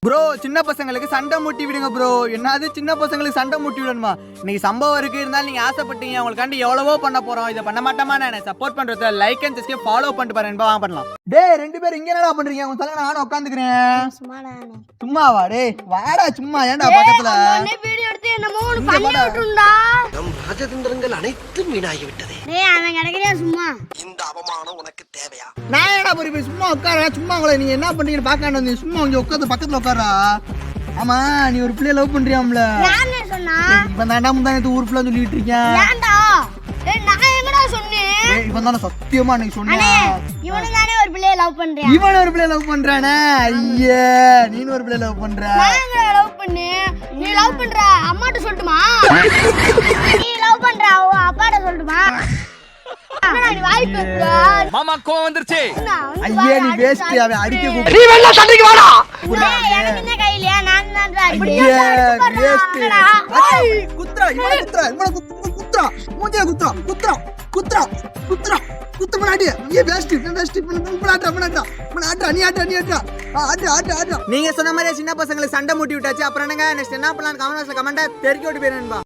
Bro சின்ன பசங்களுக்கு சண்டை மூட்டி விடுங்க ப்ரோ. என்னது சின்ன பசங்களுக்கு சண்டை மூட்டி விடணுமா? இன்னைக்கு சம்பவம் இருக்கு, இருந்தாலும் நீங்க ஆசைப்பட்டீங்க, உங்களுக்காண்டி எவ்வளவோ பண்ண போறோம். இதை பண்ண மாட்டோமா? நான் சப்போர்ட் பண்றத லைக் அண்ட் சப்ஸ்கிரைப் ஃபாலோ பண்ணிட்டு பாருங்க. வாங்க பண்ணலாம். டேய் ரெண்டு பேரும் இங்க என்னடா பண்றீங்க? உங்க தலை நானும் உட்காந்துக்கிறேன். சும்மாவா? டேய் வாடா சும்மா. ஏன்டா பக்கத்துல வீடியோ எடுத்து என்னமோ ஒன்னு பண்ணி விட்டுண்டா. நம் ராஜதந்திரங்கள் அனைத்தும் வீணாகி விட்டதே. டேய் அவன் கிடைக்கறியா சும்மா? இந்த அவமானம் உனக்கு தேவையா? நான் ஏடா போய் சும்மா உட்கார. சும்மா உங்களை நீங்க என்ன பண்றீங்கன்னு பாக்காண்டு வந்து சும்மா இங்க உட்காந்து பக்கத்துல உட்காரா. ஆமா நீ ஒரு பிள்ளைய லவ் பண்றியாம்ல? யாரே சொன்னா? இவன் தான்டா முந்தானத்து ஊர் ஃபுல்லா சொல்லிட்டு இருக்கேன். ஏன்டா? டேய் நான் எங்கடா சொன்னேன்? இவன் தான சத்தியமா நீ சொன்னியா? இவனே தானே ஒரு பிள்ளைய லவ் பண்றியா? இவன் ஒரு பிள்ளைய லவ் பண்றானே. ஐயே நீ ஒரு பிள்ளைய லவ் பண்ற. நான் எங்கடா லவ் பண்ணே? நீ லவ் பண்ற அம்மாட்ட சொல்லட்டுமா? நீ லவ் பண்ற அப்பாட்ட சொல்லட்டுமா? நீ வாய் பேசுற. மாமா கோவம் வந்துருச்சு. ஐயே நீ வேஸ்ட். அவன் அடிக்க கூப்பிடு. நீ வெள்ள சண்டைக்கு வாடா. எனக்கு என்ன கையில நான் தான் அடிப்படி வேஸ்ட். ஐய் குத்ரா இவன குத்ரா மூஞ்சில குத்ரா குத்து பண்ணாடி. ஏ வேஸ்ட் பண்ணாடா நீ ஆட்டா. நீங்க சொன்ன மாதிரி சின்ன பசங்களுக்கு சண்டை மூட்டி விட்டாச்சு. அப்புறம் என்னங்க நெக்ஸ்ட் என்ன பண்ணலாம் கமெண்ட்ஸ்ல கமெண்டா தெரிஞ்சு விட்டு போயிருந்தா.